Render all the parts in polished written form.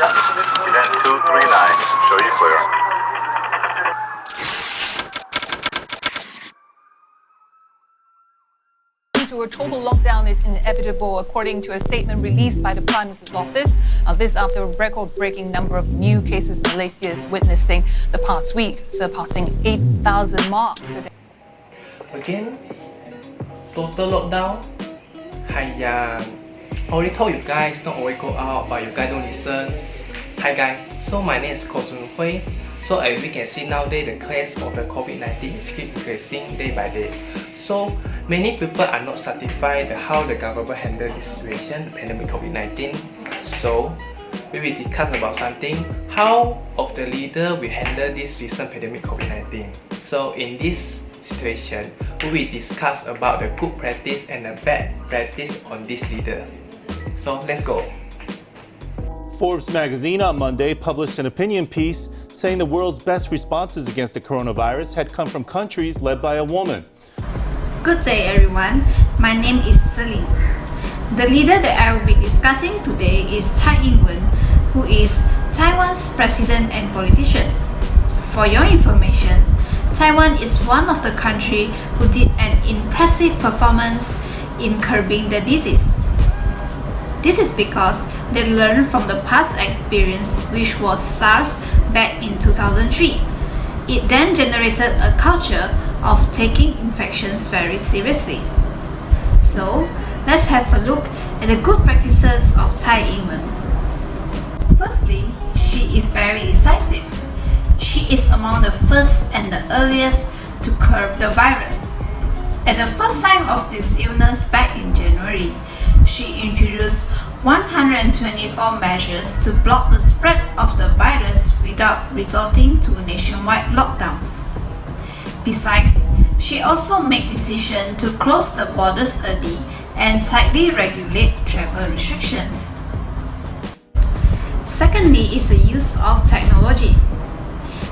Event 239, show you clear. To a total lockdown is inevitable, according to a statement released by the Prime Minister's office. This after a record-breaking number of new cases Malaysia is witnessing the past week, surpassing 8,000 mark. Again, total lockdown. Hiya. I already told you guys not always go out, but you guys don't listen. Hi guys, so my name is Ko Jun Hui. So as we can see nowadays, the case of the COVID-19 is keep increasing day by day. So many people are not satisfied how the government handle this situation, the pandemic COVID-19. So we will discuss about something, how of the leader will handle this recent pandemic COVID-19. So in this situation, we will discuss about the good practice and the bad practice on this leader. So let's go. Forbes magazine on Monday published an opinion piece saying the world's best responses against the coronavirus had come from countries led by a woman. Good day everyone, my name is CELINE. The leader that I will be discussing today is Tsai Ing-wen, who is Taiwan's president and politician. For your information, Taiwan is one of the countries who did an impressive performance in curbing the disease. This is because they learned from the past experience, which was SARS back in 2003. It then generated a culture of taking infections very seriously. So, let's have a look at the good practices of Tsai Ing-wen. Firstly, she is very decisive. She is among the first and the earliest to curb the virus. At the first sign of this illness back in January, she introduced 124 measures to block the spread of the virus without resorting to nationwide lockdowns. Besides, she also made decisions to close the borders early and tightly regulate travel restrictions. Secondly is the use of technology.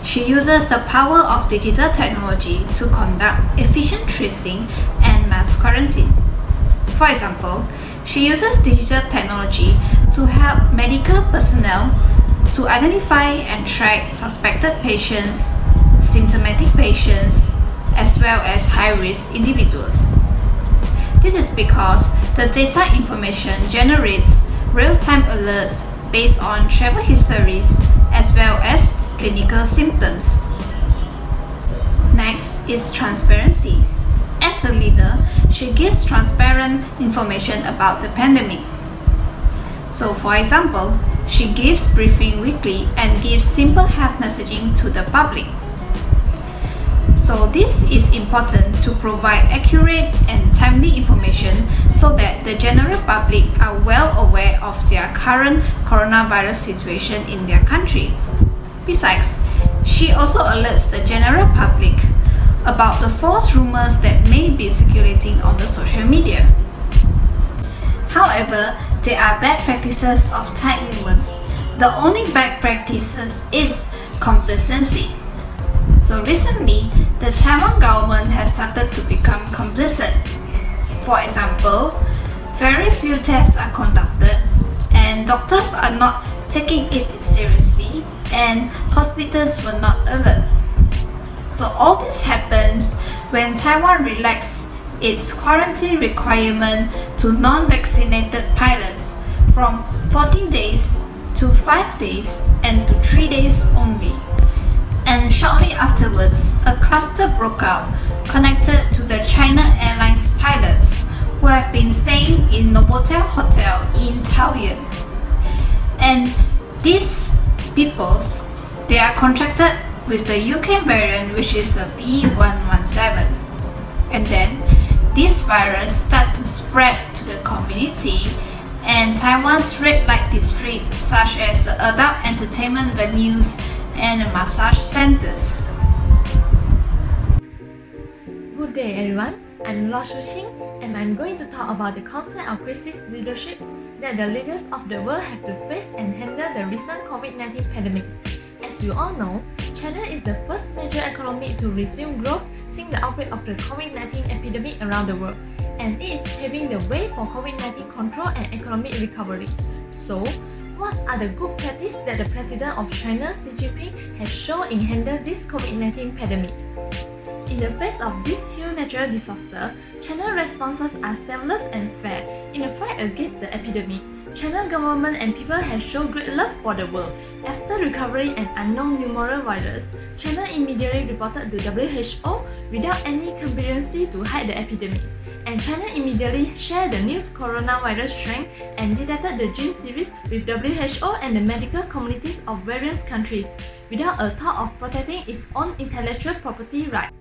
She uses the power of digital technology to conduct efficient tracing and mass quarantine. For example, she uses digital technology to help medical personnel to identify and track suspected patients, symptomatic patients, as well as high-risk individuals. This is because the data information generates real-time alerts based on travel histories as well as clinical symptoms. Next is transparency. As a leader, she gives transparent information about the pandemic. So for example, she gives briefing weekly and gives simple health messaging to the public. So this is important to provide accurate and timely information so that the general public are well aware of their current coronavirus situation in their country. Besides, she also alerts the general public about the false rumors that may be circulating on the social media. However, there are bad practices of Tsai Ing-wen. The only bad practices is complacency. So recently, the Taiwan government has started to become complacent. For example, very few tests are conducted and doctors are not taking it seriously and hospitals were not alert. So all this happens when Taiwan relaxed its quarantine requirement to non-vaccinated pilots from 14 days to 5 days and to 3 days only. And shortly afterwards, a cluster broke out connected to the China Airlines pilots who have been staying in Novotel Hotel in Taoyuan. And these peoples, they are contracted with the UK variant, which is a B117. And then this virus start to spread to the community, and Taiwan's red light districts such as the adult entertainment venues and massage centers. Good day everyone, I'm Lo Shu-Xing and I'm going to talk about the concept of crisis leadership that the leaders of the world have to face and handle the recent COVID-19 pandemic. As you all know, China is the first major economy to resume growth since the outbreak of the COVID-19 epidemic around the world, and it is paving the way for COVID-19 control and economic recovery. So, what are the good practices that the President of China, Xi Jinping, has shown in handling this COVID-19 pandemic? In the face of this huge natural disaster, China's responses are selfless and fair. In the fight against the epidemic, China government and people have shown great love for the world. After recovering an unknown pneumonia virus, China immediately reported to WHO without any complacency to hide the epidemic. And China immediately shared the new coronavirus strain and detected the gene series with WHO and the medical communities of various countries, without a thought of protecting its own intellectual property rights.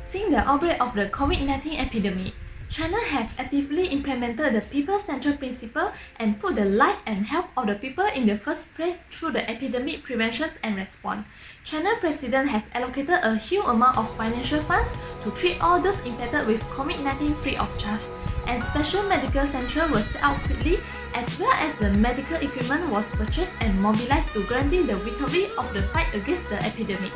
Since the outbreak of the COVID-19 epidemic, China has actively implemented the people-centered principle and put the life and health of the people in the first place through the epidemic prevention and response. China's president has allocated a huge amount of financial funds to treat all those infected with COVID-19 free of charge, and special medical centers were set up quickly, as well as the medical equipment was purchased and mobilized to guarantee the victory of the fight against the epidemic.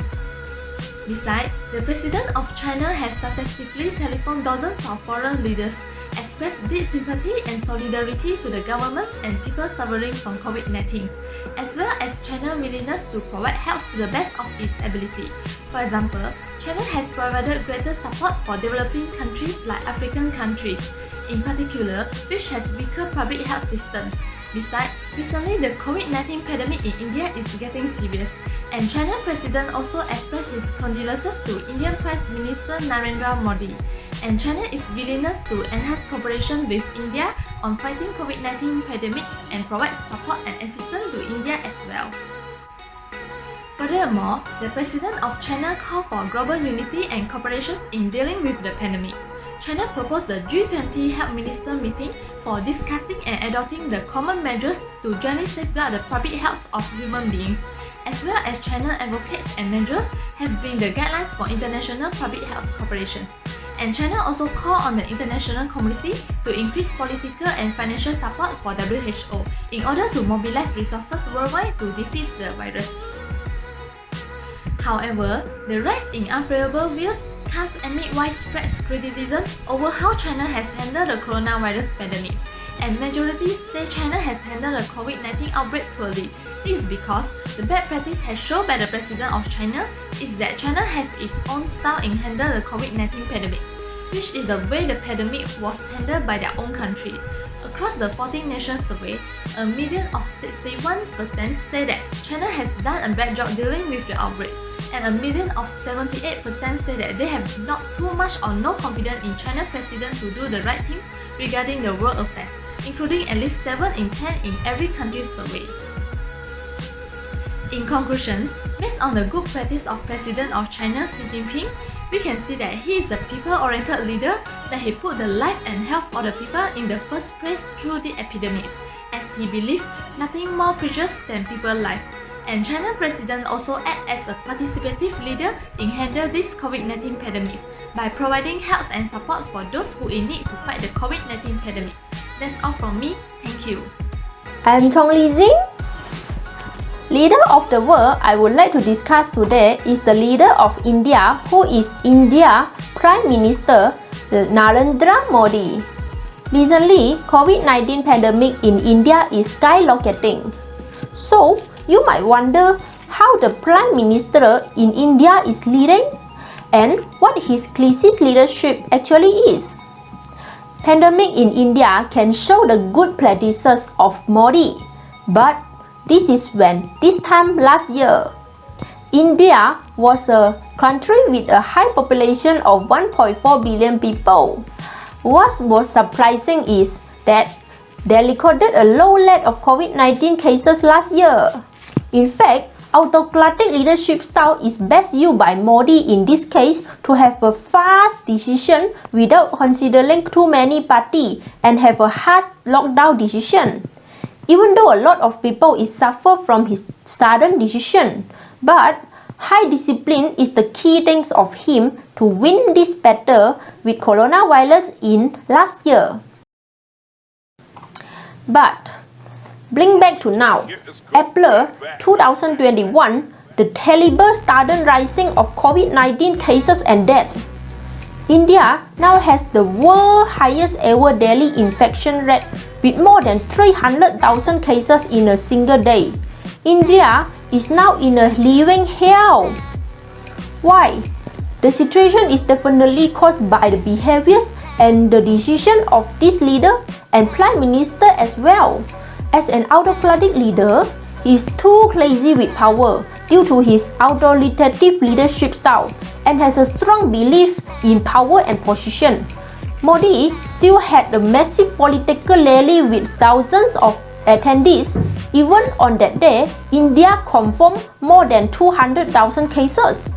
Besides, the President of China has successfully telephoned dozens of foreign leaders, expressed deep sympathy and solidarity to the governments and people suffering from COVID-19, as well as China's willingness to provide help to the best of its ability. For example, China has provided greater support for developing countries like African countries, in particular, which has weaker public health systems. Besides, recently the COVID-19 pandemic in India is getting serious, and China President also expressed his condolences to Indian Prime Minister Narendra Modi, and China is willingness to enhance cooperation with India on fighting COVID-19 pandemic and provide support and assistance to India as well. Furthermore, the President of China called for global unity and cooperation in dealing with the pandemic. China proposed the G20 Health Minister meeting for discussing and adopting the common measures to jointly safeguard the public health of human beings, as well as China advocates and measures have been the guidelines for international public health cooperation. And China also called on the international community to increase political and financial support for WHO in order to mobilize resources worldwide to defeat the virus. However, the rise in unfavorable views comes amid widespread criticisms over how China has handled the coronavirus pandemic, and majority say China has handled the COVID-19 outbreak poorly. This is because the bad practice has shown by the President of China is that China has its own style in handling the COVID-19 pandemic, which is the way the pandemic was handled by their own country. Across the 14 nations survey, a median of 61% say that China has done a bad job dealing with the outbreak, and a median of 78% say that they have not too much or no confidence in China's president to do the right thing regarding the world affairs, including at least 7 in 10 in every country's survey. In conclusion, based on the good practice of President of China Xi Jinping, we can see that he is a people-oriented leader, that he put the life and health of the people in the first place through the epidemic, as he believed nothing more precious than people's life. And China President also acts as a participative leader in handling this COVID-19 pandemic by providing help and support for those who in need to fight the COVID-19 pandemic. That's all from me. Thank you. I'm Chong Li-Jing. Leader of the world I would like to discuss today is the leader of India, who is India Prime Minister Narendra Modi. Recently, COVID-19 pandemic in India is skyrocketing. So, you might wonder how the Prime Minister in India is leading and what his crisis leadership actually is. Pandemic in India can show the good practices of Modi, but this is when, this time last year, India was a country with a high population of 1.4 billion people. What was surprising is that they recorded a low rate of COVID-19 cases last year. In fact, autocratic leadership style is best used by Modi in this case to have a fast decision without considering too many parties and have a harsh lockdown decision. Even though a lot of people suffer from his sudden decision, but high discipline is the key thing of him to win this battle with coronavirus in last year. But bring back to now, April 2021, the terrible sudden rising of COVID-19 cases and deaths. India now has the world's highest ever daily infection rate with more than 300,000 cases in a single day. India is now in a living hell. Why? The situation is definitely caused by the behaviors and the decision of this leader and Prime Minister as well. As an autocratic leader, he is too lazy with power due to his authoritative leadership style and has a strong belief in power and position. Modi still had a massive political rally with thousands of attendees. Even on that day, India confirmed more than 200,000 cases,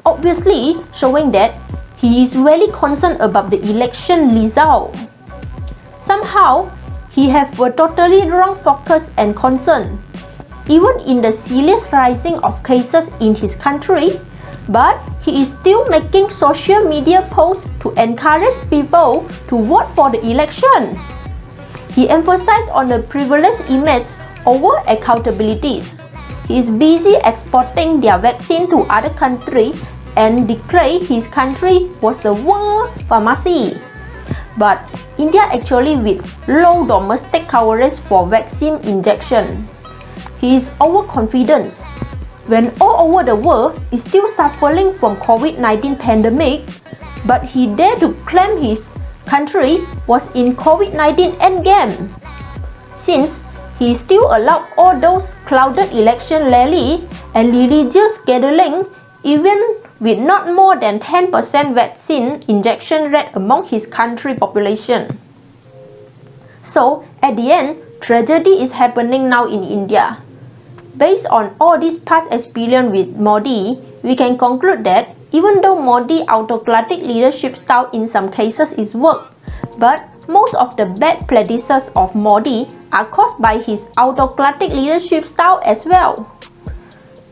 obviously showing that he is very concerned about the election result. Somehow, he has a totally wrong focus and concern, even in the serious rising of cases in his country, but he is still making social media posts to encourage people to vote for the election. He emphasized on the privileged image over accountabilities. He is busy exporting their vaccine to other countries and declared his country was the world pharmacy. But India actually with low domestic coverage for vaccine injection. He is overconfident. When all over the world is still suffering from COVID-19 pandemic, but he dared to claim his country was in COVID-19 endgame. Since he still allowed all those clouded election rally and religious gathering even with not more than 10% vaccine injection rate among his country population. So at the end, tragedy is happening now in India. Based on all this past experience with Modi, we can conclude that even though Modi's autocratic leadership style in some cases is work, but most of the bad practices of Modi are caused by his autocratic leadership style as well.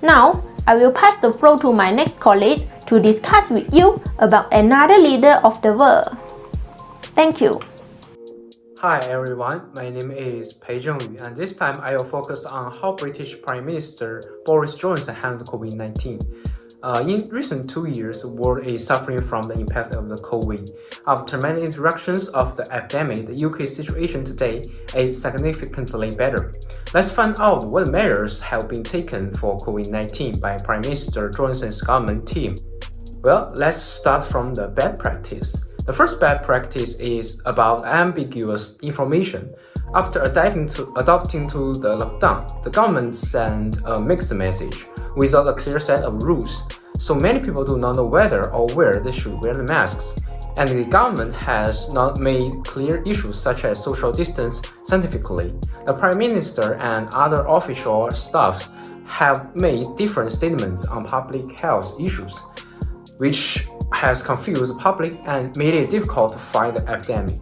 Now, I will pass the floor to my next colleague to discuss with you about another leader of the world. Thank you. Hi everyone, my name is ZHENGYU, and this time I will focus on how British Prime Minister Boris Johnson handled COVID-19. In recent 2 years, the world is suffering from the impact of the COVID. After many interruptions of the epidemic, the UK situation today is significantly better. Let's find out what measures have been taken for COVID-19 by Prime Minister Johnson's government team. Well, let's start from the bad practice. The first bad practice is about ambiguous information. After adapting to the lockdown, the government sent a mixed message without a clear set of rules. So many people do not know whether or where they should wear the masks. And the government has not made clear issues such as social distance scientifically. The Prime Minister and other official staff have made different statements on public health issues, which has confused the public and made it difficult to fight the epidemic.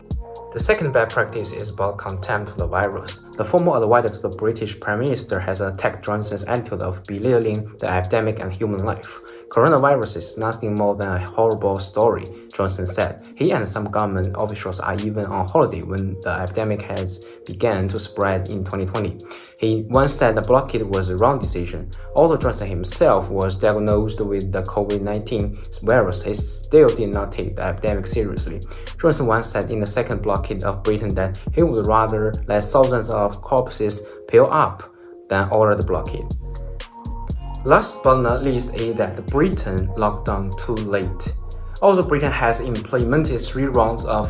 The second bad practice is about contempt for the virus. The former advisor to the British Prime Minister has attacked Johnson's attitude of belittling the epidemic and human life. Coronavirus is nothing more than a horrible story, Johnson said. He and some government officials are even on holiday when the epidemic has begun to spread in 2020. He once said the blockade was a wrong decision. Although Johnson himself was diagnosed with the COVID-19 virus, he still did not take the epidemic seriously. Johnson once said in the second blockade of Britain that he would rather let thousands of corpses pile up than order the blockade. Last but not least is that Britain locked down too late. Although Britain has implemented 3 rounds of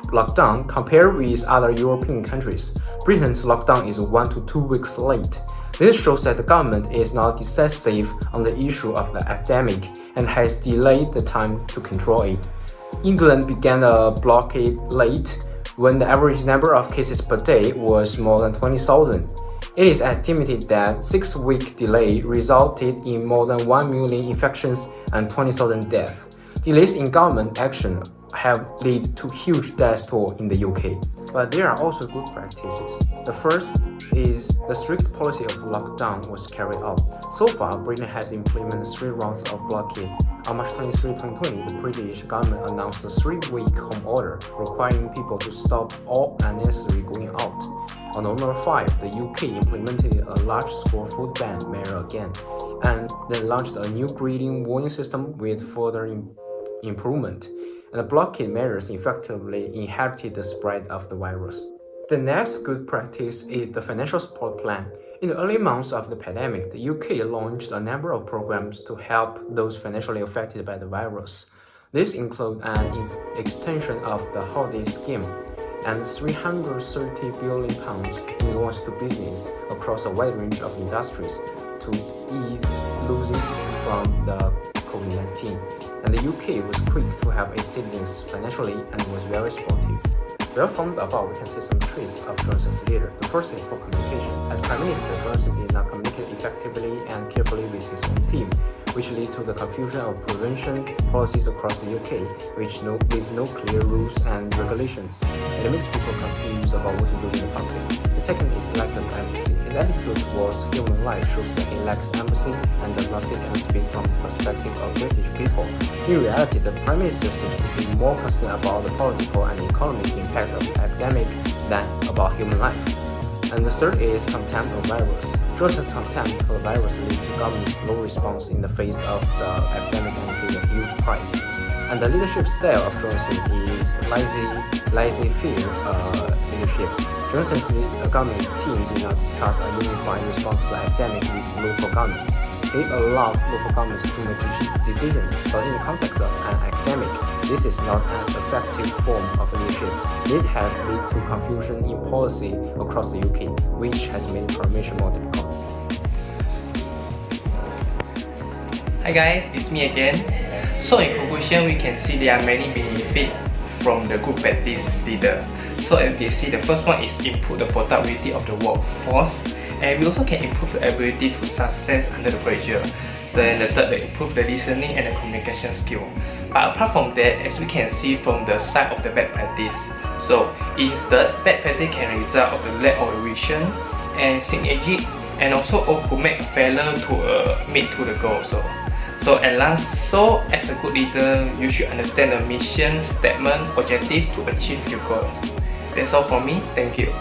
lockdown compared with other European countries, Britain's lockdown is 1 to 2 weeks late. This shows that the government is not decisive on the issue of the epidemic and has delayed the time to control it. England began a blockade late when the average number of cases per day was more than 20,000. It is estimated that 6-week delay resulted in more than 1 million infections and 20,000 deaths. Delays in government action have led to huge death toll in the UK. But there are also good practices. The first is the strict policy of lockdown was carried out. So far, Britain has implemented 3 rounds of blockade. On March 23, 2020, the British government announced a 3-week home order requiring people to stop all unnecessary going out. On November 5, the UK implemented a large-scale food ban measure again, and then launched a new greeting warning system with further improvement. and blockade measures effectively inhibited the spread of the virus. The next good practice is the financial support plan. In the early months of the pandemic, the UK launched a number of programs to help those financially affected by the virus. These include an extension of the holiday scheme and £330 billion in loans to business across a wide range of industries to ease losses from the COVID-19. And the UK was quick to help its citizens financially and was very supportive. Well, from the above, we can see some traits of Johnson's leader. The first is poor communication. As Prime Minister, Johnson did not communicate effectively and carefully with his own team, which led to the confusion of prevention policies across the UK, with no clear rules and regulations. It makes people confused about what to do in the public. The second is lack of empathy. His attitude towards human life shows that he lacks empathy and does not sit and speak from the perspective of British people. In reality, the Prime Minister seems to be more concerned about the political and economic impact of the epidemic than about human life. And the third is contempt of virus. Johnson's contempt for the virus leads to government's slow response in the face of the epidemic and paid a huge price. And the leadership style of Johnson is laissez-faire leadership. Johnson's government team did not discuss a unified response to the epidemic with local governments. They allowed local governments to make decisions, but in the context of an epidemic, this is not an effective form of leadership. It has led to confusion in policy across the UK, which has made coordination more difficult. Hi guys, it's me again. So in conclusion, we can see there are many benefits from the good practice leader. So as you can see, the first one is improve the productivity of the workforce, and we also can improve the ability to success under the pressure. Then the third, improve the listening and the communication skill. But apart from that, as we can see from the side of the bad practice, so instead, bad practice can result of the lack of vision and synergy, and also could make failure to meet to the goal. So at last, so as a good leader, you should understand the mission, statement, objective to achieve your goal. That's all from me. Thank you.